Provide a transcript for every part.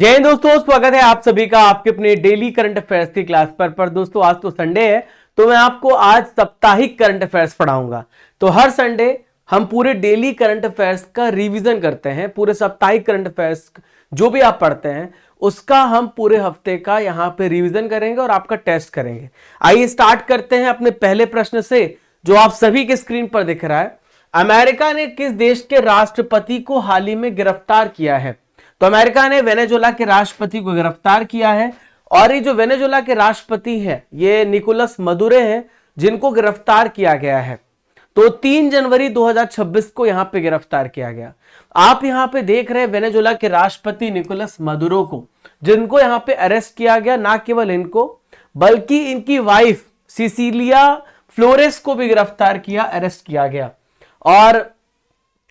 जय हिंद दोस्तों, स्वागत है आप सभी का आपके अपने डेली करंट अफेयर्स की क्लास पर दोस्तों आज तो संडे है तो मैं आपको आज साप्ताहिक करंट अफेयर्स पढ़ाऊंगा। तो हर संडे हम पूरे डेली करंट अफेयर्स का रिवीजन करते हैं। पूरे साप्ताहिक करंट अफेयर्स जो भी आप पढ़ते हैं उसका हम पूरे हफ्ते का यहाँ पे रिवीजन करेंगे और आपका टेस्ट करेंगे। आइए स्टार्ट करते हैं अपने पहले प्रश्न से जो आप सभी के स्क्रीन पर दिख रहा है। अमेरिका ने किस देश के राष्ट्रपति को हाल ही में गिरफ्तार किया है? तो अमेरिका ने वेनेजुएला के राष्ट्रपति को गिरफ्तार किया है और ये जो वेनेजुएला के राष्ट्रपति हैं ये निकोलस मदुरो हैं जिनको गिरफ्तार किया गया है। तो 3 जनवरी 2026 को यहां पे गिरफ्तार किया गया। आप यहां पे देख रहे हैं वेनेजुएला के राष्ट्रपति निकोलस मदुरो को, जिनको यहां पे अरेस्ट किया गया। ना केवल इनको बल्कि इनकी वाइफ सिसिलिया फ्लोरेस को भी गिरफ्तार किया, अरेस्ट किया गया और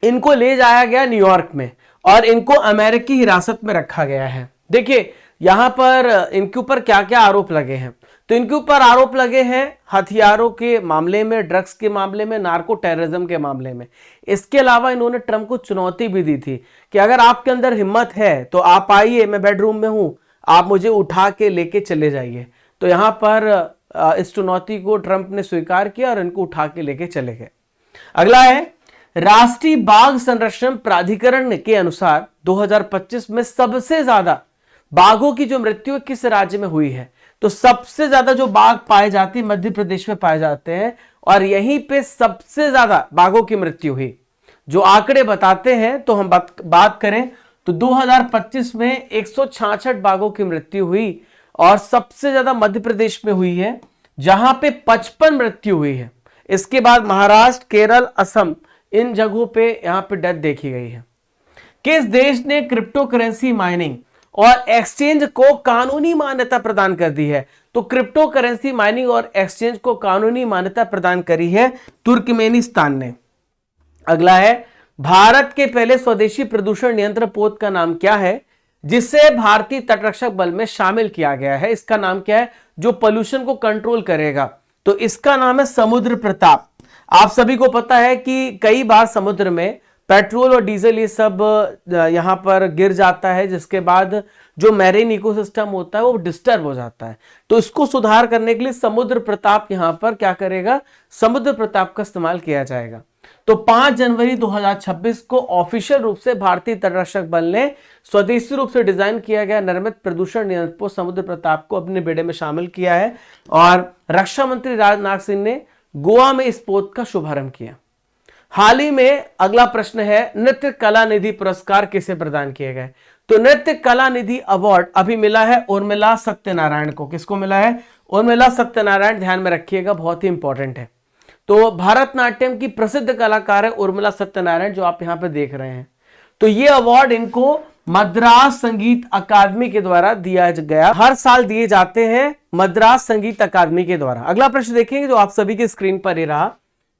इनको ले जाया गया न्यूयॉर्क में और इनको अमेरिकी हिरासत में रखा गया है। देखिए यहां पर इनके ऊपर क्या क्या आरोप लगे हैं। तो इनके ऊपर आरोप लगे हैं हथियारों के मामले में, ड्रग्स के मामले में, नार्को टेररिज्म के मामले में। इसके अलावा इन्होंने ट्रंप को चुनौती भी दी थी कि अगर आपके अंदर हिम्मत है तो आप आइए, मैं बेडरूम में हूं, आप मुझे उठा के लेके चले जाइए। तो यहां पर इस चुनौती को ट्रंप ने स्वीकार किया और इनको उठा के लेके चले गए। अगला है राष्ट्रीय बाघ संरक्षण प्राधिकरण के अनुसार 2025 में सबसे ज्यादा बाघों की जो मृत्यु किस राज्य में हुई है? तो सबसे ज्यादा जो बाघ पाए जाते हैं मध्य प्रदेश में पाए जाते हैं और यहीं पे सबसे ज्यादा बाघों की मृत्यु हुई। जो आंकड़े बताते हैं तो हम बात करें तो 2025 में 166 बाघों की मृत्यु हुई और सबसे ज्यादा मध्य प्रदेश में हुई है जहां पे 55 मृत्यु हुई है। इसके बाद महाराष्ट्र, केरल, असम, इन जगहों पे यहां पे डेथ देखी गई है। किस देश ने क्रिप्टो करेंसी माइनिंग और एक्सचेंज को कानूनी मान्यता प्रदान कर दी है? तो क्रिप्टो करेंसी माइनिंग और एक्सचेंज को कानूनी मान्यता प्रदान करी है तुर्कमेनिस्तान ने। अगला है भारत के पहले स्वदेशी प्रदूषण नियंत्रण पोत का नाम क्या है जिसे भारतीय तटरक्षक बल में शामिल किया गया है? इसका नाम क्या है जो पोल्यूशन को कंट्रोल करेगा? तो इसका नाम है समुद्र प्रताप। आप सभी को पता है कि कई बार समुद्र में पेट्रोल और डीजल ये सब यहां पर गिर जाता है जिसके बाद जो मैरीन इकोसिस्टम होता है वो डिस्टर्ब हो जाता है। तो इसको सुधार करने के लिए समुद्र प्रताप यहां पर क्या करेगा? समुद्र प्रताप का इस्तेमाल किया जाएगा। तो 5 जनवरी 2026 को ऑफिशियल रूप से भारतीय तटरक्षक बल ने स्वदेशी रूप से डिजाइन किया गया निर्मित प्रदूषण नियंत्रण पोत समुद्र प्रताप को अपने बेड़े में शामिल किया है और रक्षा मंत्री राजनाथ सिंह ने गोवा में इस पोत का शुभारंभ किया। हाल ही में अगला प्रश्न है नृत्य कला निधि पुरस्कार किसे प्रदान किए गए? तो नृत्य कला निधि अवार्ड अभी मिला है उर्मिला सत्यनारायण को। किसको मिला है? उर्मिला सत्यनारायण। ध्यान में रखिएगा, बहुत ही इंपॉर्टेंट है। तो भरतनाट्यम की प्रसिद्ध कलाकार है उर्मिला सत्यनारायण जो आप यहां पे देख रहे हैं। तो ये अवार्ड इनको मद्रास संगीत अकादमी के द्वारा दिया गया, हर साल दिए जाते हैं मद्रास संगीत अकादमी के द्वारा। अगला प्रश्न देखेंगे जो आप सभी के स्क्रीन पर ही रहा।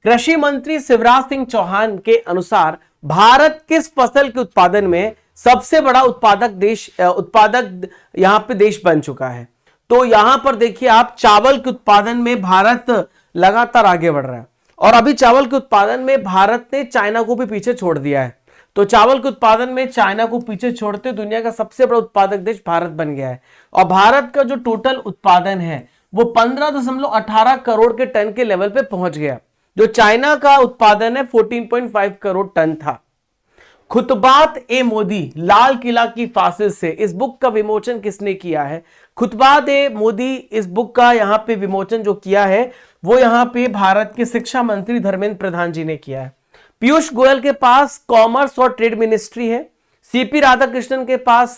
कृषि मंत्री शिवराज सिंह चौहान के अनुसार भारत किस फसल के उत्पादन में सबसे बड़ा उत्पादक यहां पे देश बन चुका है? तो यहां पर देखिए आप चावल के उत्पादन में भारत लगातार आगे बढ़ रहा है और अभी चावल के उत्पादन में भारत ने चाइना को भी पीछे छोड़ दिया है। तो चावल के उत्पादन में चाइना को पीछे छोड़ते दुनिया का सबसे बड़ा उत्पादक देश भारत बन गया है और भारत का जो टोटल उत्पादन है वो 15.18 करोड़ के टन के लेवल पे पहुंच गया। जो चाइना का उत्पादन है 14.5 करोड़ टन था। खुतबात ए मोदी लाल किला की फासिल से इस बुक का विमोचन किसने किया है? खुतबात ए मोदी इस बुक का यहां पे विमोचन जो किया है वो यहां पे भारत के शिक्षा मंत्री धर्मेंद्र प्रधान जी ने किया है। पीयूष गोयल के पास कॉमर्स और ट्रेड मिनिस्ट्री है। सीपी राधाकृष्णन के पास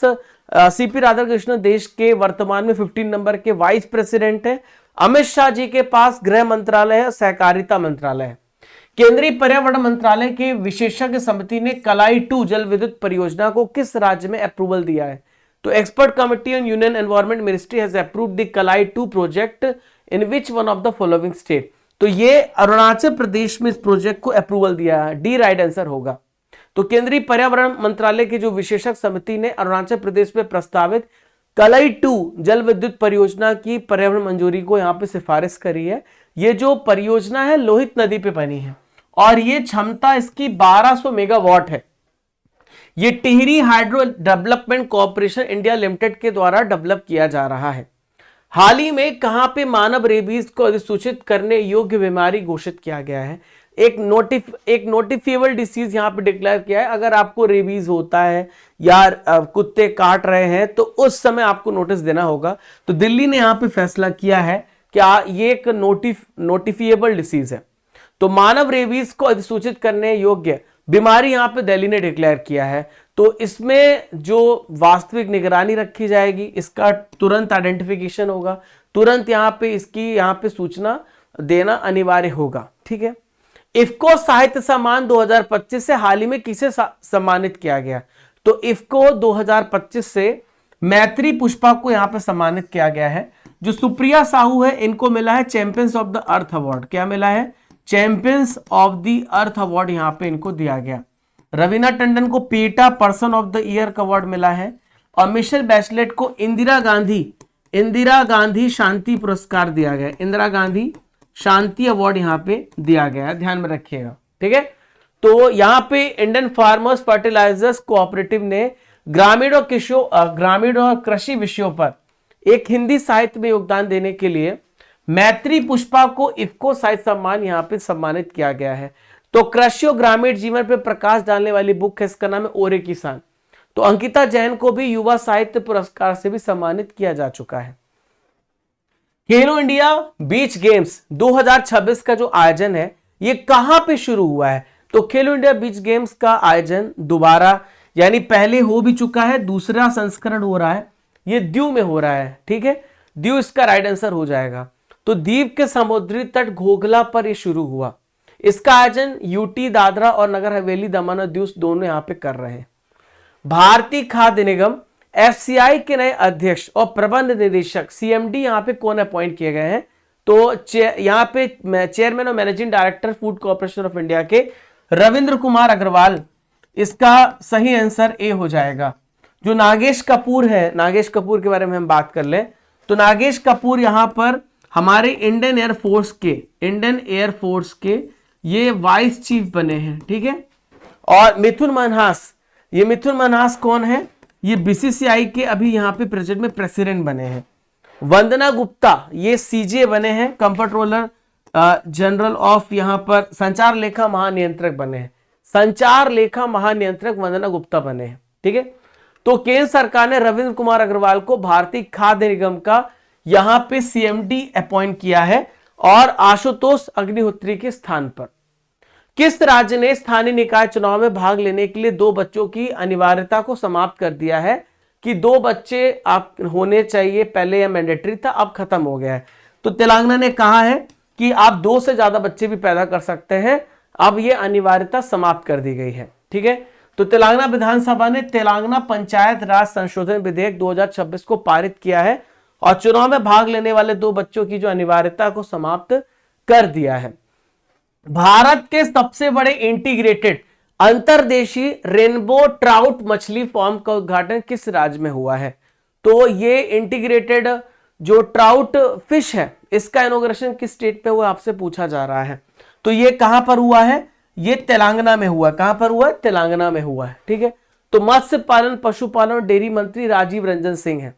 सीपी राधाकृष्णन देश के वर्तमान में 15 नंबर के वाइस प्रेसिडेंट है। अमित शाह जी के पास गृह मंत्रालय है, सहकारिता मंत्रालय है। केंद्रीय पर्यावरण मंत्रालय के विशेषज्ञ समिति ने कलाई 2 जल विद्युत परियोजना को किस राज्य में अप्रूवल दिया है? तो expert committee on union environment ministry has approved the कलाई 2 project in which one of the following state? तो ये अरुणाचल प्रदेश में इस प्रोजेक्ट को अप्रूवल दिया है। डी राइट आंसर होगा। तो केंद्रीय पर्यावरण मंत्रालय की जो विशेषज्ञ समिति ने अरुणाचल प्रदेश में प्रस्तावित कलाई 2 जल विद्युत परियोजना की पर्यावरण मंजूरी को यहां पे सिफारिश करी है। ये जो परियोजना है लोहित नदी पे बनी है और ये क्षमता इसकी 1200 मेगावाट है। ये Tehri hydro development corporation India limited के द्वारा डेवलप किया जा रहा है। हाल ही में कहां पे मानव रेबीज को अधिसूचित करने योग्य बीमारी घोषित किया गया है? एक नोटिफिएबल डिसीज यहां पे डिक्लेयर किया है। अगर आपको रेबीज होता है या कुत्ते काट रहे हैं तो उस समय आपको नोटिस देना होगा। तो दिल्ली ने यहां पे फैसला किया है कि ये एक नोटिफिएबल डिसीज है। तो मानव रेबीज को अधिसूचित करने योग्य बीमारी यहां पे दिल्ली ने डिक्लेयर किया है। तो इसमें जो वास्तविक निगरानी रखी जाएगी, इसका तुरंत आइडेंटिफिकेशन होगा, तुरंत यहां पे सूचना देना अनिवार्य होगा। ठीक है। इफ्को साहित्य सम्मान 2025 से हाल ही में किसे सम्मानित किया गया? तो इफ्को 2025 से मैत्री पुष्पा को यहां पे सम्मानित किया गया है। जो सुप्रिया साहू है, इनको मिला है champions of the earth award. क्या मिला है? Champions of the earth award यहां पे इनको दिया गया। रवीना टंडन को पीटा पर्सन ऑफ द ईयर का अवार्ड मिला है। और मिशेल बैचलेट को इंदिरा गांधी शांति पुरस्कार दिया गया। इंदिरा गांधी शांति अवार्ड यहां पे दिया गया है, ध्यान में रखिएगा। ठीक है। तो यहां पे इंडियन फार्मर्स फर्टिलाइजर्स कोऑपरेटिव ने ग्रामीण और कृषि विषयों पर एक हिंदी साहित्य में योगदान देने के लिए मैत्री पुष्पा को इफ्को साहित्य सम्मान यहां पे सम्मानित किया गया है। तो कृषि और ग्रामीण जीवन पर प्रकाश डालने वाली बुक है, इसका नाम है ओरे किसान। तो अंकिता जैन को भी युवा साहित्य पुरस्कार से भी सम्मानित किया जा चुका है। खेलो इंडिया बीच गेम्स 2026 का जो आयोजन है, ये कहां पे शुरू हुआ है? तो खेलो इंडिया बीच गेम्स का आयोजन दोबारा, यानी पहले हो भी चुका है, दूसरा संस्करण हो रहा है, ये दीव में हो रहा है। ठीक है, दीव इसका राइट आंसर हो जाएगा। तो दीव के समुद्री तट घोघला पर यह शुरू हुआ। इसका आयोजन यूटी, दादरा और नगर हवेली, दमन और दीव दोनों यहां पे कर रहे हैं। भारतीय खाद्य निगम एफसीआई के नए अध्यक्ष और प्रबंध निदेशक सीएमडी यहां पे कौन अपॉइंट किए गए हैं? तो यहां पे चेयरमैन और managing director food corporation of India के रविंद्र कुमार अग्रवाल, इसका सही आंसर ए हो जाएगा। जो नागेश कपूर है, नागेश कपूर के बारे में हम बात कर लें तो नागेश कपूर यहां पर हमारे इंडियन एयरफोर्स के ये वाइस चीफ बने हैं। ठीक है। और मिथुन मनहास कौन है? ये बीसीसीआई के अभी यहां पे प्रेजेंट में प्रेसिडेंट बने हैं। वंदना गुप्ता ये सीजे बने हैं, कंट्रोलर जनरल ऑफ यहां पर संचार लेखा महानियंत्रक बने हैं। संचार लेखा महानियंत्रक वंदना गुप्ता बने हैं। ठीक है। तो केंद्र सरकार ने रविंद्र कुमार अग्रवाल को भारतीय खाद्य निगम का यहां पे सीएमडी अपॉइंट किया है और आशुतोष अग्निहोत्री के स्थान पर। किस राज्य ने स्थानीय निकाय चुनाव में भाग लेने के लिए 2 बच्चों की अनिवार्यता को समाप्त कर दिया है? कि 2 बच्चे आप होने चाहिए, पहले यह मैंडेटरी था, अब खत्म हो गया है। तो तेलंगाना ने कहा है कि आप 2 से ज्यादा बच्चे भी पैदा कर सकते हैं, अब यह अनिवार्यता समाप्त कर दी गई है। ठीक है। तो तेलंगाना विधानसभा ने तेलंगाना पंचायत राज संशोधन विधेयक 2026 को पारित किया है और चुनाव में भाग लेने वाले 2 बच्चों की जो अनिवार्यता को समाप्त कर दिया है। भारत के सबसे बड़े इंटीग्रेटेड अंतर्देशीय रेनबो ट्राउट मछली फार्म का उद्घाटन किस राज्य में हुआ है? तो ये इंटीग्रेटेड जो ट्राउट फिश है, इसका इनॉग्रेशन किस स्टेट पे हुआ आपसे पूछा जा रहा है। तो ये कहां पर हुआ है? ये तेलंगाना में हुआ। कहां पर हुआ है? तेलंगाना में हुआ है। ठीक है। तो मत्स्य पालन, पशुपालन और डेयरी मंत्री राजीव रंजन सिंह है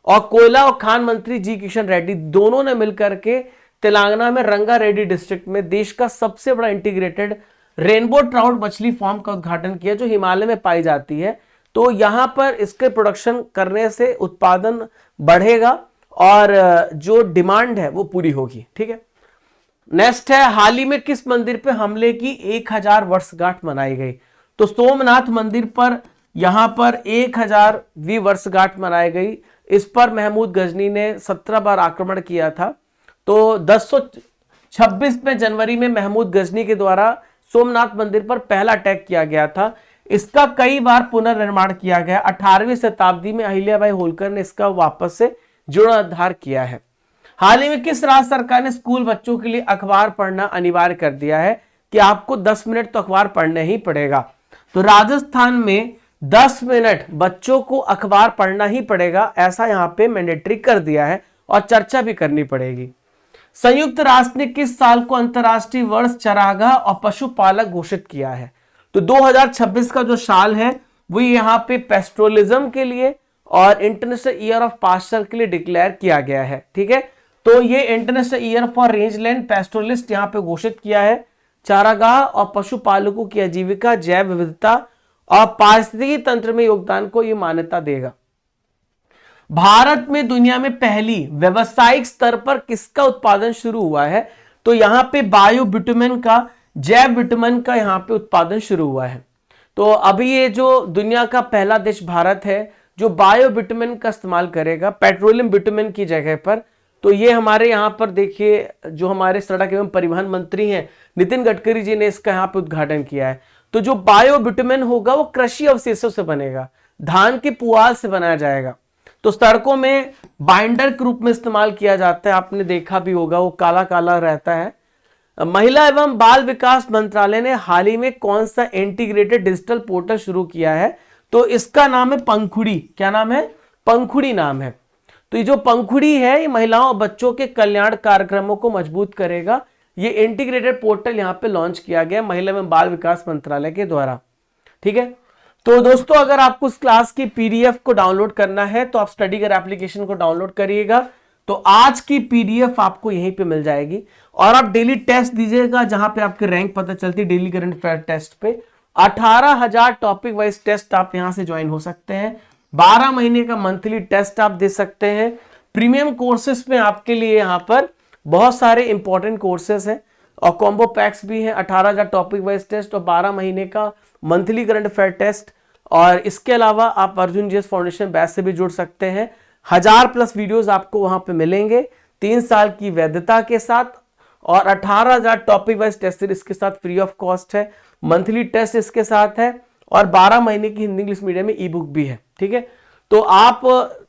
और कोयला और खान मंत्री जी किशन रेड्डी, दोनों ने मिलकर के तेलंगाना में रंगारेड्डी डिस्ट्रिक्ट में देश का सबसे बड़ा इंटीग्रेटेड रेनबो ट्राउट मछली फार्म का उद्घाटन किया, जो हिमालय में पाई जाती है। तो यहां पर इसके प्रोडक्शन करने से उत्पादन बढ़ेगा और जो डिमांड है वो पूरी होगी। ठीक है। नेक्स्ट है, हाल ही में किस मंदिर पे हमले की 1000 वर्षगांठ मनाई गई? तो सोमनाथ मंदिर पर यहां पर 1000वीं वर्षगांठ मनाई गई। इस पर महमूद गजनी ने 17 बार आक्रमण किया था। तो 1026 में जनवरी में महमूद गजनी के द्वारा सोमनाथ मंदिर पर पहला अटैक किया गया था। इसका कई बार पुनर्निर्माण किया गया। 18वीं शताब्दी में अहिल्याबाई होलकर ने इसका वापस से जीर्णोद्धार किया है। हाल ही में किस राज्य सरकार ने स्कूल बच्चों के लिए अखबार पढ़ना अनिवार्य कर दिया है कि आपको 10 मिनट तो अखबार पढ़ने ही पड़ेगा? तो राजस्थान में 10 मिनट बच्चों को अखबार पढ़ना ही पड़ेगा, ऐसा यहां पे मैंडेटरी कर दिया है और चर्चा भी करनी पड़ेगी। संयुक्त राष्ट्र ने किस साल को अंतरराष्ट्रीय वर्ष चरागाह और पशुपालक घोषित किया है? तो 2026 का जो साल है वो यहाँ पे पेस्ट्रोलिज्म के लिए और इंटरनेशनल ईयर ऑफ पास्चर के लिए डिक्लेयर किया गया है। ठीक है, तो ये इंटरनेशनल ईयर फॉर रेंजलैंड पैस्टोरलिस्ट यहाँ पे घोषित किया है। चारागाह और पशुपालकों की आजीविका, जैव विविधता और पारिस्थितिकी तंत्र में योगदान को ये मान्यता देगा। भारत में दुनिया में पहली व्यावसायिक स्तर पर किसका उत्पादन शुरू हुआ है? तो यहाँ पे बायो बिटुमेन का, जैव बिटुमेन का यहाँ पे उत्पादन शुरू हुआ है। तो अभी ये जो दुनिया का पहला देश भारत है जो बायो बिटुमेन का इस्तेमाल करेगा पेट्रोलियम बिटुमेन की जगह पर। तो ये हमारे यहाँ पर देखिए जो हमारे सड़क एवं परिवहन मंत्री हैं नितिन गडकरी जी ने इसका यहाँ पे उद्घाटन किया है। तो जो बायो बिटुमेन होगा वो कृषि अवशेषों से बनेगा, धान के पुआल से बनाया जाएगा। तो सड़कों में बाइंडर के रूप में इस्तेमाल किया जाता है, आपने देखा भी होगा, वो काला काला रहता है। महिला एवं बाल विकास मंत्रालय ने हाल ही में कौन सा इंटीग्रेटेड डिजिटल पोर्टल शुरू किया है? तो इसका नाम है पंखुड़ी। क्या नाम है? पंखुड़ी नाम है। तो ये जो पंखुड़ी है ये महिलाओं और बच्चों के कल्याण कार्यक्रमों को मजबूत करेगा। ये इंटीग्रेटेड पोर्टल यहाँ पे लॉन्च किया गया महिला एवं बाल विकास मंत्रालय के द्वारा। ठीक है, तो दोस्तों अगर आपको इस क्लास की पीडीएफ को डाउनलोड करना है तो आप स्टडीगर एप्लीकेशन को डाउनलोड करिएगा। तो आज की पीडीएफ आपको यहीं पे मिल जाएगी और आप डेली टेस्ट दीजिएगा जहां पे आपकी रैंक पता चलती है। डेली करंट अफेयर टेस्ट पे 18,000 टॉपिक वाइज टेस्ट आप यहां से ज्वाइन हो सकते हैं। 12 महीने का मंथली टेस्ट आप दे सकते हैं। प्रीमियम कोर्सेस में आपके लिए यहां पर बहुत सारे इंपॉर्टेंट कोर्सेस हैं और कॉम्बो पैक्स भी हैं। 18,000 टॉपिक वाइज टेस्ट और 12 महीने का मंथली करंट अफेयर टेस्ट। और इसके अलावा आप अर्जुन जीएस फाउंडेशन बैच से भी जुड़ सकते हैं। 1000+ वीडियोस आपको वहां पे मिलेंगे 3 साल की वैधता के साथ और 18,000 टॉपिक वाइज टेस्ट सीरीज के साथ फ्री ऑफ कॉस्ट है। मंथली टेस्ट इसके साथ है और 12 महीने की हिंदी इंग्लिश मीडियम में ई बुक भी है। ठीक है, तो आप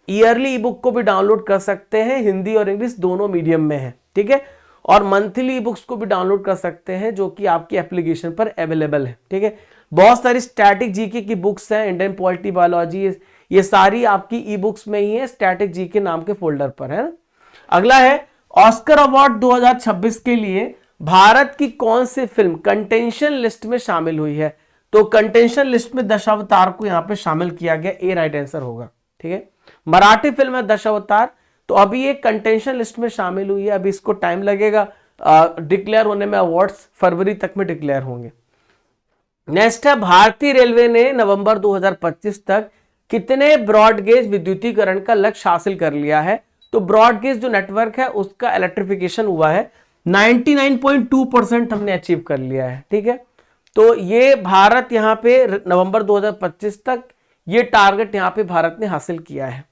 ईयरली ई बुक को भी डाउनलोड कर सकते हैं, हिंदी और इंग्लिश दोनों मीडियम में है। ठीक है, और मंथली ई बुक्स को भी डाउनलोड कर सकते हैं जो कि आपकी एप्लीकेशन पर अवेलेबल है। ठीक है, बहुत सारी स्टैटिक जीके की बुक्स हैं, इंडियन पॉलिटी, बायोलॉजी, ये सारी आपकी ई बुक्स में ही है, स्टैटिक जीके नाम के फोल्डर पर है। अगला है ऑस्कर अवार्ड 2026 के लिए भारत की कौन सी फिल्म कंटेंशन लिस्ट में शामिल हुई है? तो कंटेंशन लिस्ट में दशावतार को यहां पे शामिल किया गया, ए राइट आंसर होगा। ठीक है, मराठी फिल्म है दशावतार, तो अभी ये कंटेंशन लिस्ट में शामिल हुई है। अभी इसको टाइम लगेगा डिक्लेयर होने में, अवार्ड्स फरवरी तक में डिक्लेयर होंगे। नेक्स्ट है भारतीय रेलवे ने नवंबर 2025 तक कितने ब्रॉडगेज विद्युतीकरण का लक्ष्य हासिल कर लिया है? तो ब्रॉडगेज जो नेटवर्क है उसका इलेक्ट्रिफिकेशन हुआ है 99.2% हमने अचीव कर लिया है। ठीक है, तो ये भारत यहाँ पे नवंबर 2025 तक ये टारगेट यहाँ पे भारत ने हासिल किया है।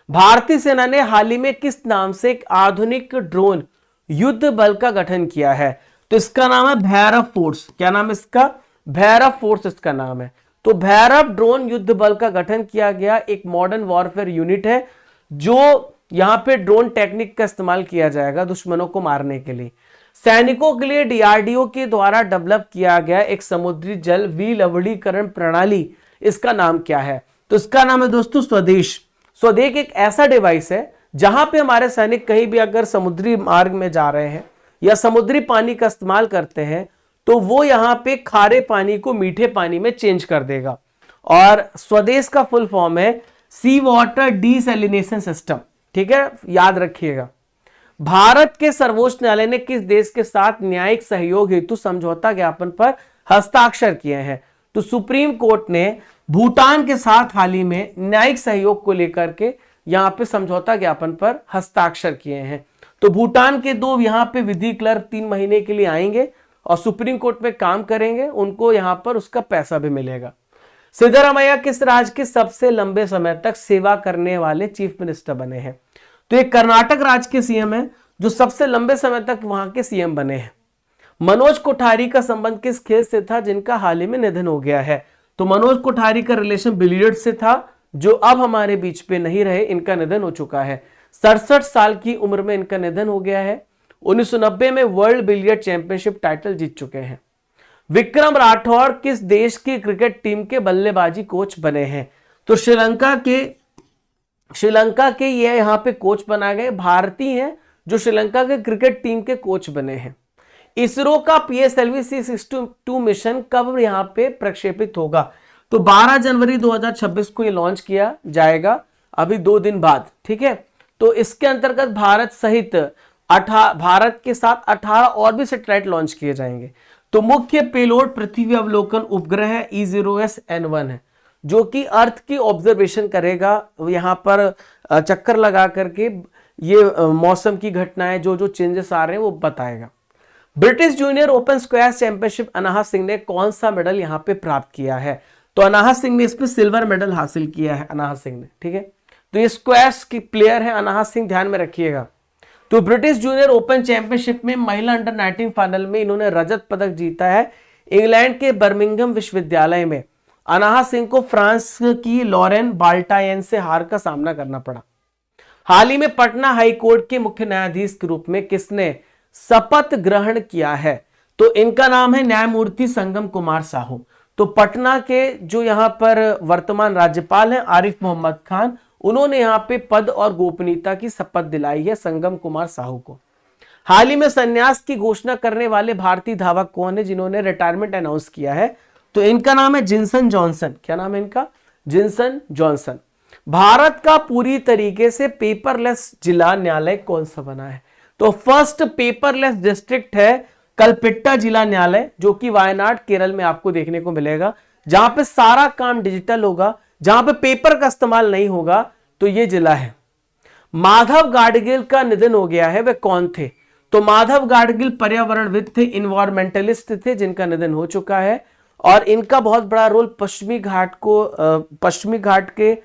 भारतीय सेना ने हाल ही में किस नाम से एक आधुनिक ड्रोन युद्ध बल का गठन किया है? तो इसका नाम है भैरव फोर्स। क्या नाम है इसका? भैरव फोर्स इसका नाम है। तो भैरव ड्रोन युद्ध बल का गठन किया गया एक मॉडर्न वॉरफेयर यूनिट है जो यहां पे ड्रोन टेक्निक का इस्तेमाल किया जाएगा दुश्मनों को मारने के लिए। सैनिकों के लिए डीआरडीओ के द्वारा डेवलप किया गया एक समुद्री जल विलवणीकरण प्रणाली, इसका नाम क्या है? तो इसका नाम है दोस्तों स्वदेश। स्वदेश एक ऐसा डिवाइस है जहां पे हमारे सैनिक कहीं भी अगर समुद्री मार्ग में जा रहे हैं या समुद्री पानी का इस्तेमाल करते हैं तो वो यहां पे खारे पानी को मीठे पानी में चेंज कर देगा। और स्वदेश का फुल फॉर्म है सी वाटर डिसैलिनेशन सिस्टम। ठीक है, याद रखिएगा। भारत के सर्वोच्च न्यायालय ने किस देश के साथ न्यायिक सहयोग हेतु समझौता ज्ञापन पर हस्ताक्षर किए हैं? तो सुप्रीम कोर्ट ने भूटान के साथ हाल ही में न्यायिक सहयोग को लेकर के यहां पे समझौता ज्ञापन पर हस्ताक्षर किए हैं। तो भूटान के 2 यहां पे विधि क्लर्क 3 महीने के लिए आएंगे और सुप्रीम कोर्ट में काम करेंगे, उनको यहां पर उसका पैसा भी मिलेगा। सिद्धरामैया किस राज्य के सबसे लंबे समय तक सेवा करने वाले चीफ मिनिस्टर बने हैं? तो ये कर्नाटक राज्य के सीएम है जो सबसे लंबे समय तक वहां के सीएम बने हैं। मनोज कोठारी का संबंध किस खेल से था जिनका हाल ही में निधन हो गया है? तो मनोज कोठारी का रिलेशन बिलियर्ड्स से था जो अब हमारे बीच पे नहीं रहे, इनका निधन हो चुका है। 67 साल की उम्र में इनका निधन हो गया है। 1990 में वर्ल्ड बिलियर्ड चैंपियनशिप टाइटल जीत चुके हैं। विक्रम राठौड़ किस देश की क्रिकेट टीम के बल्लेबाजी कोच बने हैं? तो श्रीलंका के ये यहां पे कोच बना गए, भारतीय हैं जो श्रीलंका के क्रिकेट टीम के कोच बने हैं। इसरो का PSLV C62 मिशन कब यहां पे प्रक्षेपित होगा? तो 12 जनवरी 2026 को ये लॉन्च किया जाएगा, अभी 2 दिन बाद, ठीक है। तो इसके अंतर्गत भारत के साथ 18 और भी सैटेलाइट लॉन्च किए जाएंगे। तो मुख्य पेलोड पृथ्वी अवलोकन उपग्रह E0S-N1 है, जो कि अर्थ की ऑब्जर्वेशन करेगा, यहां पर चक्कर लगा करके ये मौसम की घटनाएं, जो जो चेंजेस आ रहे हैं वो बताएगा। British junior open squash championship Anahat Singh ने कौन सा मेडल यहां पे प्राप्त किया है? तो अनाहत सिंह ने इसमें सिल्वर मेडल हासिल किया है, अनाहत सिंह ने, ठीक है। तो ये स्क्वैश की प्लेयर है अनाहत सिंह, ध्यान में रखिएगा। तो ब्रिटिश जूनियर ओपन चैंपियनशिप में महिला अंडर 19 फाइनल में इन्होंने रजत पदक जीता है। इंग्लैंड के बर्मिंघम विश्वविद्यालय में अनाहत सिंह को फ्रांस की लॉरेन बाल्टायन से हार का सामना करना पड़ा। हाल ही में पटना हाई कोर्ट के मुख्य न्यायाधीश के रूप में किसने शपथ ग्रहण किया है? तो इनका नाम है न्यायमूर्ति संगम कुमार साहू। तो पटना के जो यहां पर वर्तमान राज्यपाल हैं आरिफ मोहम्मद खान, उन्होंने यहां पे पद और गोपनीयता की शपथ दिलाई है संगम कुमार साहू को। हाल ही में संन्यास की घोषणा करने वाले भारतीय धावक कौन है जिन्होंने रिटायरमेंट अनाउंस किया है? तो इनका नाम है जिनसन जॉनसन। क्या नाम है इनका? जिनसन जॉनसन। भारत का पूरी तरीके से पेपरलेस जिला न्यायालय कौन सा बना है? तो फर्स्ट पेपरलेस डिस्ट्रिक्ट है कलपेट्टा जिला न्यायालय, जो कि वायनाड केरल में आपको देखने को मिलेगा, जहां पे सारा काम डिजिटल होगा, जहां पे पेपर का इस्तेमाल नहीं होगा। तो ये जिला है। माधव गाडगिल का निधन हो गया है, वे कौन थे? तो माधव गाडगिल पर्यावरणविद थे, इन्वायरमेंटलिस्ट थे, जिनका निधन हो चुका है। और इनका बहुत बड़ा रोल पश्चिमी घाट के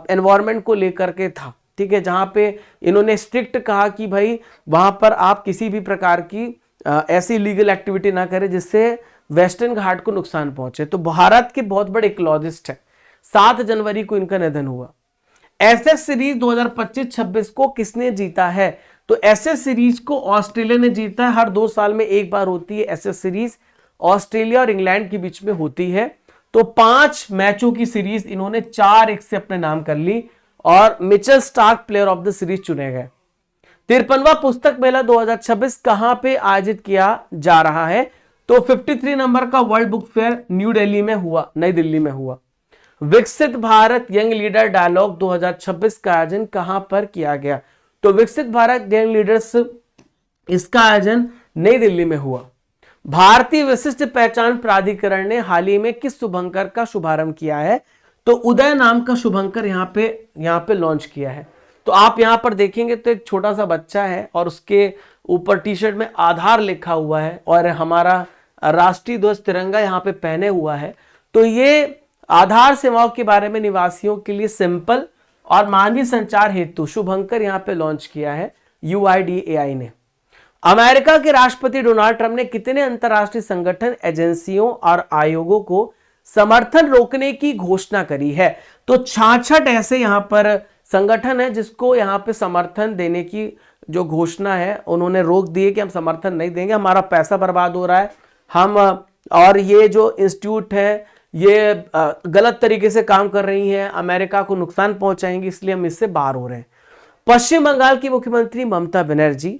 एनवायरमेंट को लेकर के था, ठीक है, जहां पे इन्होंने स्ट्रिक्ट कहा कि भाई वहां पर आप किसी भी प्रकार की ऐसी लीगल एक्टिविटी ना करें जिससे वेस्टर्न घाट को नुकसान पहुंचे। तो भारत के बहुत बड़े इकोलॉजिस्ट है। 7 जनवरी को इनका निधन हुआ। एसएस सीरीज 2025-26 को किसने जीता है? तो एसएस सीरीज को ऑस्ट्रेलिया ने जीता है। हर 2 साल में एक बार होती है एसएस सीरीज, ऑस्ट्रेलिया और इंग्लैंड के बीच में होती है। तो 5 मैचों की सीरीज इन्होंने 4-1 से अपने नाम कर ली और Mitchell Starc player of the series चुने गए। 53वां पुस्तक मेला 2026 कहां पे आयोजित किया जा रहा है? तो 53 नंबर का world book fair new Delhi में हुआ, नई दिल्ली में हुआ। विकसित भारत यंग लीडर डायलॉग 2026 का आयोजन कहां पर किया गया? तो विकसित भारत यंग लीडर्स, इसका आयोजन नई दिल्ली में हुआ। भारतीय विशिष्ट पहचान प्राधिकरण ने हाल ही में किस शुभंकर का शुभारंभ किया है? तो उदय नाम का शुभंकर यहां पे लॉन्च किया है। तो आप यहां पर देखेंगे तो एक छोटा सा बच्चा है और उसके ऊपर टी शर्ट में आधार लिखा हुआ है और हमारा राष्ट्रीय ध्वज तिरंगा यहां पे पहने हुआ है। तो ये आधार सेवाओं के बारे में निवासियों के लिए सिंपल और मानवीय संचार हेतु शुभंकर यहां पे लॉन्च किया है UIDAI ने। अमेरिका के राष्ट्रपति डोनाल्ड ट्रंप ने कितने अंतरराष्ट्रीय संगठन, एजेंसियों और आयोगों को समर्थन रोकने की घोषणा करी है? तो 66 ऐसे यहां पर संगठन है जिसको यहां पे समर्थन देने की जो घोषणा है उन्होंने रोक दिए कि हम समर्थन नहीं देंगे, हमारा पैसा बर्बाद हो रहा है, हम और ये जो इंस्टीट्यूट है ये गलत तरीके से काम कर रही हैं, अमेरिका को नुकसान पहुंचाएंगी, इसलिए हम इससे बाहर हो रहे हैं। पश्चिम बंगाल की मुख्यमंत्री ममता बनर्जी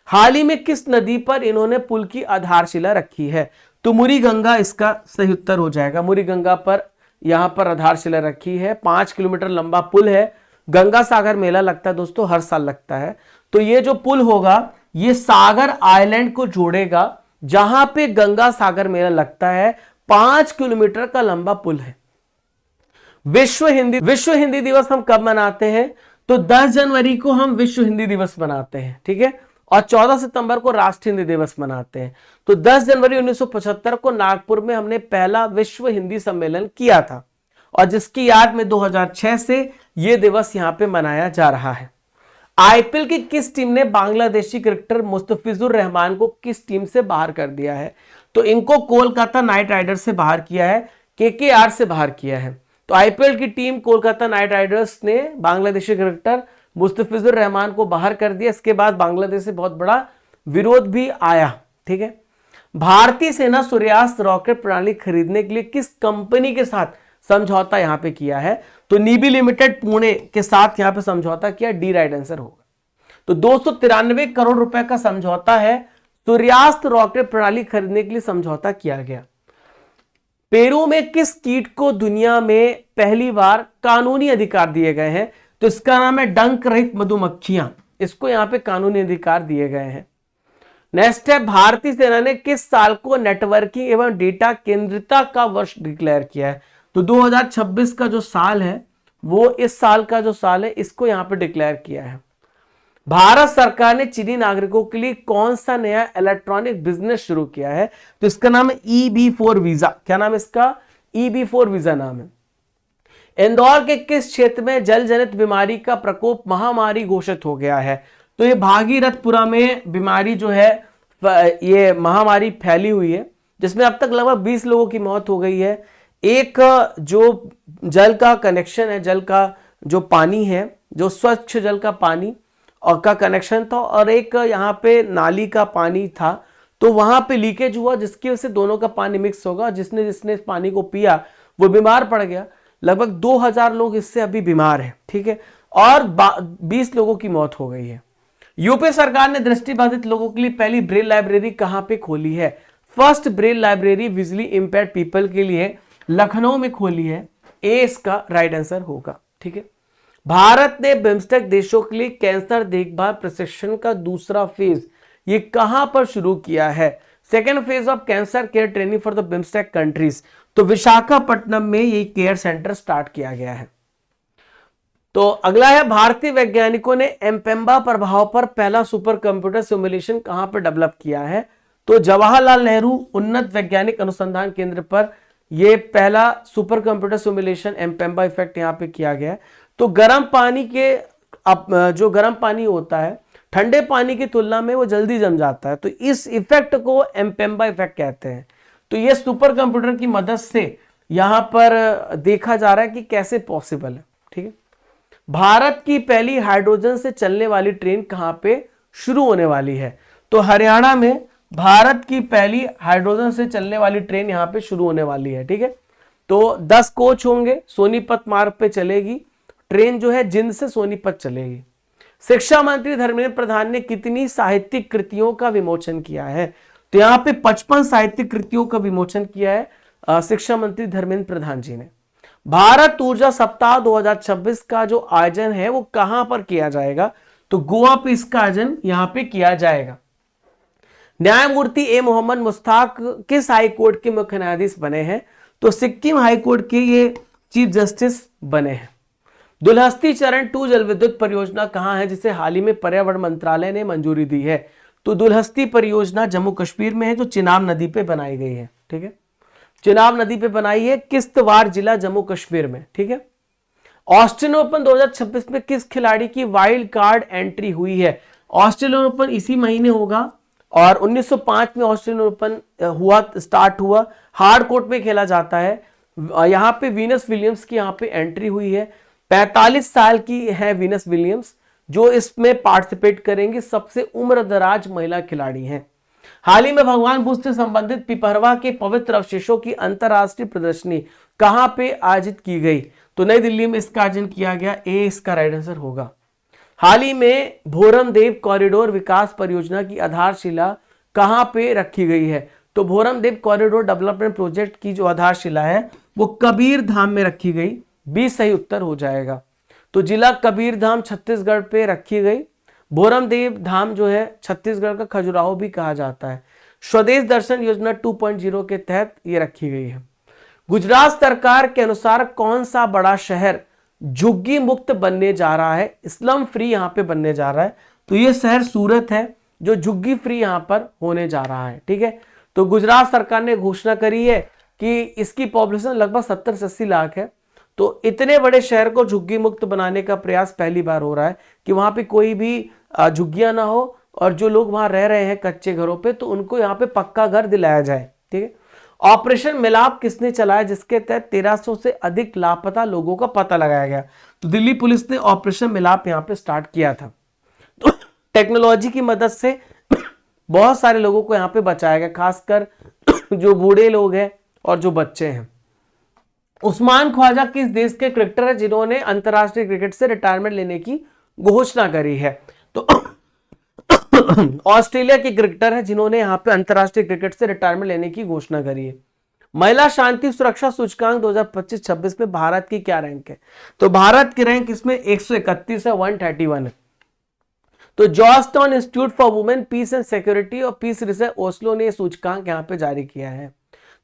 हाल ही में किस नदी पर इन्होंने पुल की आधारशिला रखी है? तो मुरी गंगा इसका सही उत्तर हो जाएगा। मुरी गंगा पर यहां पर आधारशिला रखी है। 5 किलोमीटर लंबा पुल है। गंगा सागर मेला लगता है दोस्तों, हर साल लगता है। तो ये जो पुल होगा ये सागर आइलैंड को जोड़ेगा, जहां पे गंगा सागर मेला लगता है। 5 किलोमीटर का लंबा पुल है। विश्व हिंदी दिवस हम कब मनाते हैं? तो 10 जनवरी को हम विश्व हिंदी दिवस मनाते हैं, ठीक है, और 14 सितंबर को राष्ट्रीय हिंदी दिवस मनाते हैं। तो 10 जनवरी 1975 को नागपुर में हमने पहला विश्व हिंदी सम्मेलन किया था और जिसकी याद में 2006 से यह दिवस यहां पे मनाया जा रहा है। आईपीएल की किस टीम ने बांग्लादेशी क्रिकेटर मुस्तफिजुर रहमान को किस टीम से बाहर कर दिया है? तो इनको कोलकाता नाइट राइडर्स से बाहर किया है, केकेआर से बाहर किया है। तो आईपीएल की टीम कोलकाता नाइट राइडर्स ने बांग्लादेशी क्रिकेटर मुस्तफिजुर रहमान को बाहर कर दिया। इसके बाद बांग्लादेश से बहुत बड़ा विरोध भी आया, ठीक है। भारतीय सेना सूर्यास्त रॉकेट प्रणाली खरीदने के लिए किस कंपनी के साथ समझौता यहां पे किया है? तो नीबी लिमिटेड पुणे के साथ यहां पे समझौता किया। डी राइट आंसर होगा। तो 293 करोड़ रुपए का समझौता है, सूर्यास्त रॉकेट प्रणाली खरीदने के लिए समझौता किया गया। पेरू में किस कीट को दुनिया में पहली बार कानूनी अधिकार दिए गए हैं? तो इसका नाम है डंक रहित मधुमक्खियां, इसको यहां पे कानूनी अधिकार दिए गए हैं। नेक्स्ट है, भारतीय सेना ने किस साल को नेटवर्किंग एवं डेटा केंद्रिता का वर्ष डिक्लेयर किया है? तो 2026 का जो साल है वो इस साल का जो साल है इसको यहां पे डिक्लेयर किया है। भारत सरकार ने चीनी नागरिकों के लिए कौन सा नया इलेक्ट्रॉनिक बिजनेस शुरू किया है? तो इसका नाम है EB4 वीजा। क्या नाम है इसका? EB4 वीजा नाम है। इंदौर के किस क्षेत्र में जल जनित बीमारी का प्रकोप महामारी घोषित हो गया है? तो ये भागीरथपुरा में बीमारी जो है ये महामारी फैली हुई है, जिसमें अब तक लगभग 20 लोगों की मौत हो गई है। एक जो जल का कनेक्शन है, जल का जो पानी है, जो स्वच्छ जल का पानी और का कनेक्शन था, और एक यहाँ पे नाली का पानी था, तो वहां पे लीकेज हुआ, जिसकी वजह से दोनों का पानी मिक्स होगा। जिसने जिसने इस पानी को पिया वो बीमार पड़ गया। लगभग 2000 लोग इससे अभी बीमार हैं, ठीक है, और 20 लोगों की मौत हो गई है। यूपी सरकार ने दृष्टिबाधित लोगों के लिए पहली ब्रेल लाइब्रेरी कहां पे खोली है? First Braille library visually impaired people के लिए लखनऊ में खोली है। ए इसका राइट आंसर होगा, ठीक है। भारत ने बिम्स्टेक देशों के लिए कैंसर देखभाल प्रशिक्षण का दूसरा फेज ये कहां पर शुरू किया है? Second phase of cancer care training for the BIMSTEC countries, तो विशाखापट्टनम में ये केयर सेंटर स्टार्ट किया गया है। तो अगला है, भारतीय वैज्ञानिकों ने एम्पेम्बा प्रभाव पर पहला सुपर कंप्यूटर सिमुलेशन कहां पर डेवलप किया है? तो जवाहरलाल नेहरू उन्नत वैज्ञानिक अनुसंधान केंद्र पर यह पहला सुपर कंप्यूटर सिमुलेशन एम्पेम्बा इफेक्ट यहां पे किया गया है। तो गर्म पानी के जो गर्म पानी होता है ठंडे पानी की तुलना में वो जल्दी जम जाता है, तो इस इफेक्ट को एम्पेम्बा इफेक्ट कहते हैं। तो ये सुपर कंप्यूटर की मदद से यहां पर देखा जा रहा है कि कैसे पॉसिबल है, ठीक है। भारत की पहली हाइड्रोजन से चलने वाली ट्रेन कहां पे शुरू होने वाली है? तो हरियाणा में भारत की पहली हाइड्रोजन से चलने वाली ट्रेन यहां पे शुरू होने वाली है, ठीक है। तो 10 कोच होंगे, सोनीपत मार्ग पे चलेगी ट्रेन, जो है जिंद से सोनीपत चलेगी। शिक्षा मंत्री धर्मेंद्र प्रधान ने कितनी साहित्यिक कृतियों का विमोचन किया है? तो यहां पे 55 साहित्यिक कृतियों का विमोचन किया है शिक्षा मंत्री धर्मेंद्र प्रधान जी ने। भारत ऊर्जा सप्ताह 2026 का जो आयोजन है वो कहां पर किया जाएगा? तो गोवा पे इसका आयोजन यहां पे किया जाएगा। न्यायमूर्ति ए मोहम्मद मुश्ताक किस हाई कोर्ट के मुख्य न्यायाधीश बने हैं? तो सिक्किम हाई कोर्ट के ये चीफ जस्टिस बने हैं। दुलहस्ती चरण 2 जल विद्युत परियोजना कहां है, जिसे हाल ही में पर्यावरण मंत्रालय ने मंजूरी दी है? तो दुलहस्ती परियोजना जम्मू कश्मीर में है, जो चिनाब नदी पे बनाई गई है, ठीक है। चिनाब नदी पे बनाई है, किश्तवाड़ जिला जम्मू कश्मीर में, ठीक है। ऑस्ट्रेलियन ओपन 2026 में किस खिलाड़ी की वाइल्ड कार्ड एंट्री हुई है? ऑस्ट्रेलियन ओपन इसी महीने होगा, और 1905 में ऑस्ट्रेलियन ओपन स्टार्ट हुआ, हार्ड कोर्ट में खेला जाता है। यहां पे वीनस विलियम्स की यहां पे एंट्री हुई है। 45 साल की है वीनस विलियम्स, जो इसमें पार्टिसिपेट करेंगी, सबसे उम्रदराज महिला खिलाड़ी हैं। हाल ही में भगवान बुद्ध से संबंधित पिपरवा के पवित्र अवशेषों की अंतरराष्ट्रीय प्रदर्शनी कहां पे आयोजित की गई? तो नई दिल्ली में इसका आयोजन किया गया। ए इसका राइट आंसर होगा। हाल ही में भोरमदेव कॉरिडोर विकास परियोजना की आधारशिला कहां पे रखी गई है? तो भोरमदेव कॉरिडोर डेवलपमेंट प्रोजेक्ट की जो आधारशिला है वो कबीर धाम में रखी गई। 20 सही उत्तर हो जाएगा। तो जिला कबीर धाम छत्तीसगढ़ पे रखी गई। भोरमदेव धाम जो है छत्तीसगढ़ का खजुराहो भी कहा जाता है। स्वदेश दर्शन योजना 2.0 के तहत ये रखी गई है। गुजरात सरकार के अनुसार कौन सा बड़ा शहर झुग्गी मुक्त बनने जा रहा है, स्लम फ्री यहां पे बनने जा रहा है? तो ये शहर सूरत है, जो झुग्गी फ्री यहां पर होने जा रहा है, ठीक है। तो गुजरात सरकार ने घोषणा करी है कि इसकी पॉपुलेशन लगभग 70 से 80 लाख है। तो इतने बड़े शहर को झुग्गी मुक्त बनाने का प्रयास पहली बार हो रहा है कि वहां पे कोई भी झुग्गियां ना हो, और जो लोग वहां रह रहे हैं कच्चे घरों पे, तो उनको यहाँ पे पक्का घर दिलाया जाए, ठीक है। ऑपरेशन मिलाप किसने चलाया, जिसके तहत 1300 से अधिक लापता लोगों का पता लगाया गया? तो दिल्ली पुलिस ने ऑपरेशन मिलाप यहाँ पे स्टार्ट किया था। तो टेक्नोलॉजी की मदद से बहुत सारे लोगों को यहाँ पे बचाया गया, खासकर जो बूढ़े लोग हैं और जो बच्चे हैं। उस्मान ख्वाजा किस देश के क्रिकेटर है जिन्होंने अंतरराष्ट्रीय क्रिकेट से रिटायरमेंट लेने की घोषणा करी है? तो ऑस्ट्रेलिया के क्रिकेटर है जिन्होंने यहां पे अंतरराष्ट्रीय क्रिकेट से रिटायरमेंट लेने की घोषणा करी है। महिला शांति सुरक्षा सूचकांक 2025-26 में भारत की क्या रैंक है? तो भारत की रैंक इसमें 131 है, 131 है। तो Georgetown Institute for Women Peace and Security और पीस रिसर्च ओस्लो ने सूचकांक यहां पे जारी किया है।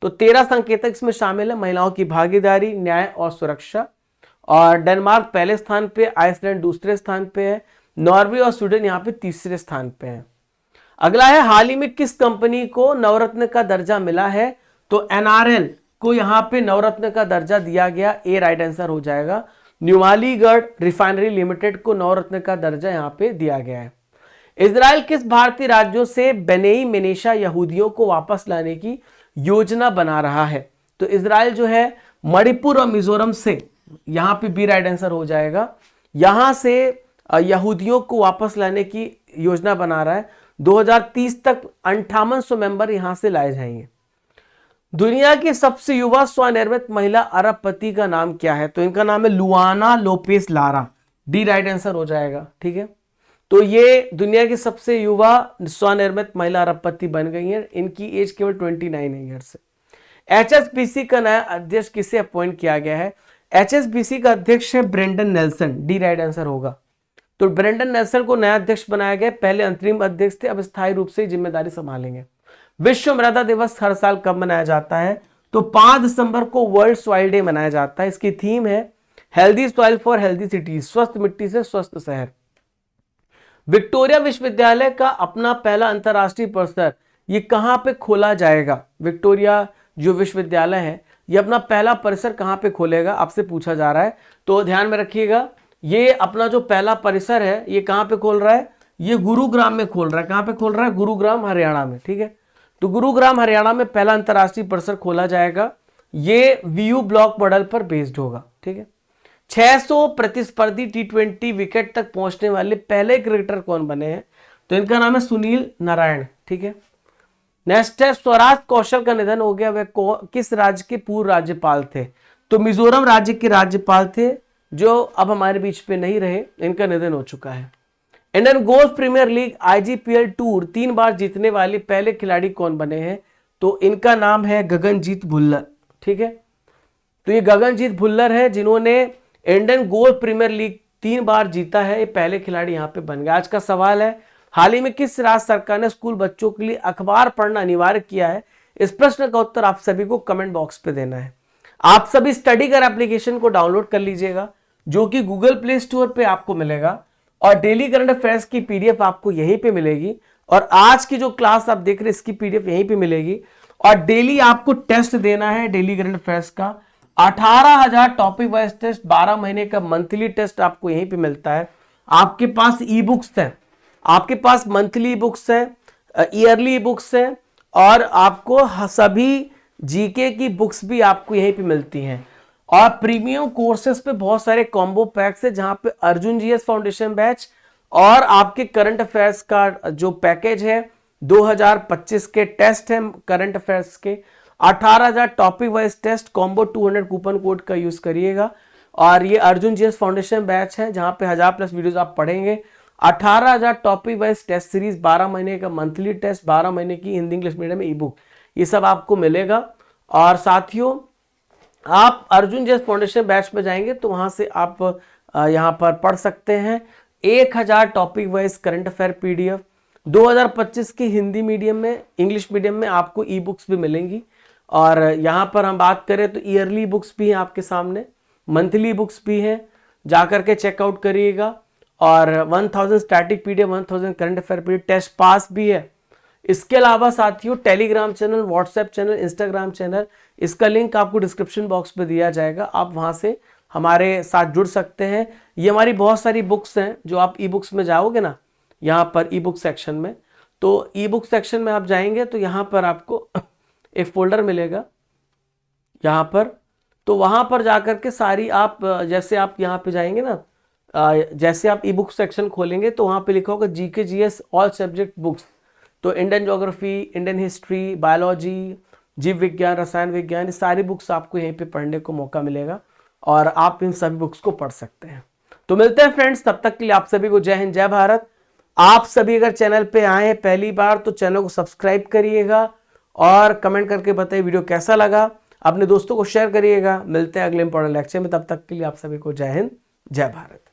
तो 13 संकेतक इसमें शामिल है, महिलाओं की भागीदारी, न्याय और सुरक्षा। और डेनमार्क पहले स्थान पे, आइसलैंड दूसरे स्थान पे है, नॉर्वे और स्वीडन यहाँ पे तीसरे स्थान पे है। अगला है, हाल ही में किस कंपनी को नवरत्न का दर्जा मिला है? तो एनआरएल को यहाँ पे नवरत्न का दर्जा दिया गया, ए राइट आंसर हो जाएगा। नुमालीगढ़ रिफाइनरी लिमिटेड को नवरत्न का दर्जा यहाँ पे दिया गया है। इजराइल किस भारतीय राज्यों से बेनेई मेनेशा यहूदियों को वापस लाने की योजना बना रहा है? तो इजराइल जो है मणिपुर और मिजोरम से, यहां पे बी राइट आंसर हो जाएगा, यहां से यहूदियों को वापस लाने की योजना बना रहा है। 2030 तक 5800 मेंबर यहां से लाए जाएंगे। दुनिया की सबसे युवा स्वनिर्मित महिला अरबपति का नाम क्या है? तो इनका नाम है लुआना Lopez Lara, D right answer हो जाएगा। ठीक है, तो ये दुनिया की सबसे युवा स्वनिर्मित महिला अरबपति बन गई है। इनकी एज केवल 29 ईयर्स है। एचएसबीसी का नया अध्यक्ष किसे अपॉइंट किया गया है? एचएसबीसी का अध्यक्ष है Brendan Nelson, D right answer होगा। तो ब्रेंडन नेल्सन को नया अध्यक्ष बनाया गया, पहले अंतरिम अध्यक्ष थे, अब स्थायी रूप से जिम्मेदारी संभालेंगे। विश्व मृदा दिवस हर साल कब मनाया जाता है? तो 5 दिसंबर को वर्ल्ड सॉइल डे मनाया जाता है। इसकी थीम है healthy soil for healthy cities, स्वस्थ मिट्टी से स्वस्थ शहर। विक्टोरिया विश्वविद्यालय का अपना पहला अंतरराष्ट्रीय परिसर ये कहां पे खोला जाएगा? विक्टोरिया जो विश्वविद्यालय है ये अपना पहला परिसर कहां पे खोलेगा, आपसे पूछा जा रहा है। तो ध्यान में रखिएगा, ये अपना जो पहला परिसर है ये कहां पे खोल रहा है? ये गुरुग्राम में खोल रहा है। कहां पे खोल रहा है? गुरुग्राम हरियाणा में। ठीक है, तो गुरुग्राम हरियाणा में पहला अंतरराष्ट्रीय परिसर खोला जाएगा। ये वीयू ब्लॉक मॉडल पर बेस्ड होगा। ठीक है, 600 प्रतिस्पर्धी T20 विकेट तक पहुंचने वाले पहले क्रिकेटर कौन बने हैं? तो इनका नाम है सुनील नारायण। ठीक है, नेक्स्ट है, स्वराज कौशल का निधन हो गया, वह किस राज्य के पूर्व राज्यपाल थे? तो मिजोरम राज्य के राज्यपाल थे, जो अब हमारे बीच पे नहीं रहे, इनका निधन हो चुका है। Indian Golf Premier League IGPL tour 3 बार जीतने वाले पहले खिलाड़ी कौन बने हैं? तो इनका नाम है गगनजीत भुल्लर। ठीक है, तो ये गगनजीत भुल्लर है जिन्होंने इंडियन गोल्फ प्रीमियर लीग 3 बार जीता है, ये पहले खिलाड़ी यहां पे बन गए। आज का सवाल है, हाल ही में किस राज्य सरकार ने स्कूल बच्चों के लिए अखबार पढ़ना अनिवार्य किया है? इस प्रश्न का उत्तर आप सभी को कमेंट बॉक्स पे देना है। आप सभी स्टडी कर एप्लीकेशन को डाउनलोड कर लीजिएगा, जो कि गूगल प्ले स्टोर पे आपको मिलेगा, और डेली करंट अफेयर्स की पीडीएफ आपको यहीं पे मिलेगी, और आज की जो क्लास आप देख रहे हैं इसकी पीडीएफ यहीं पे मिलेगी। और डेली आपको टेस्ट देना है डेली करंट अफेयर्स का, 18,000 टॉपिक वाइज टेस्ट, 12 महीने का मंथली टेस्ट आपको यहीं पे मिलता है। आपके पास ई बुक्स है, आपके पास मंथली बुक्स है, ईयरली बुक्स है, और आपको सभी जीके की बुक्स भी आपको यहीं पे मिलती हैं। और प्रीमियम कोर्सेज पे बहुत सारे कॉम्बो पैक्स है, जहां पे अर्जुन जीएस फाउंडेशन बैच और आपके करंट अफेयर्स का जो पैकेज है, 2025 के टेस्ट है करंट अफेयर्स के, 18,000 topic wise test, combo 200 coupon code का यूज करिएगा। और ये अर्जुन जीएस फाउंडेशन बैच है जहां पे 1000+ वीडियोस आप पढ़ेंगे, 18,000 टॉपिक वाइज टेस्ट सीरीज, 12 महीने का मंथली टेस्ट, 12 महीने की हिंदी इंग्लिश मीडियम में ई बुक, ये सब आपको मिलेगा। और साथियों, आप अर्जुन जीएस फाउंडेशन बैच में जाएंगे तो वहां से आप यहां पर पढ़ सकते हैं 1000 topic wise current affair PDF, 2025 की हिंदी मीडियम में, इंग्लिश मीडियम में आपको ई बुक्स भी मिलेंगी। और यहाँ पर हम बात करें तो ईयरली बुक्स भी हैं आपके सामने, मंथली बुक्स भी हैं, जाकर के चेकआउट करिएगा। और 1000 static PDF, 1000 current affair PDF, test pass भी है। इसके अलावा साथियों, Telegram channel, WhatsApp channel, Instagram channel, इसका लिंक आपको डिस्क्रिप्शन बॉक्स में दिया जाएगा, आप वहां से हमारे साथ जुड़ सकते हैं। ये हमारी बहुत सारी बुक्स हैं, जो आप ई बुक्स में जाओगे ना, यहाँ पर ई बुक सेक्शन में, तो ई बुक सेक्शन में आप जाएंगे तो यहाँ पर आपको एक फोल्डर मिलेगा यहाँ पर, तो वहां पर जाकर के सारी आप, जैसे आप यहाँ पे जाएंगे ना, जैसे आप ई बुक सेक्शन खोलेंगे तो वहां पे लिखा होगा GK GS all subject books, तो Indian geography, Indian history, biology, जीव विज्ञान, रसायन विज्ञान, ये सारी बुक्स आपको यहीं पे पढ़ने को मौका मिलेगा और आप इन सभी बुक्स को पढ़ सकते हैं। तो मिलते हैं फ्रेंड्स, तब तक के लिए आप सभी को जय हिंद, जय भारत। आप सभी अगर चैनल पे आए हैं पहली बार तो चैनल को सब्सक्राइब करिएगा और कमेंट करके बताइए वीडियो कैसा लगा। अपने दोस्तों को शेयर करिएगा। मिलते हैं अगले इंपॉर्टेंट लेक्चर में, तब तक के लिए आप सभी को जय हिंद, जय भारत।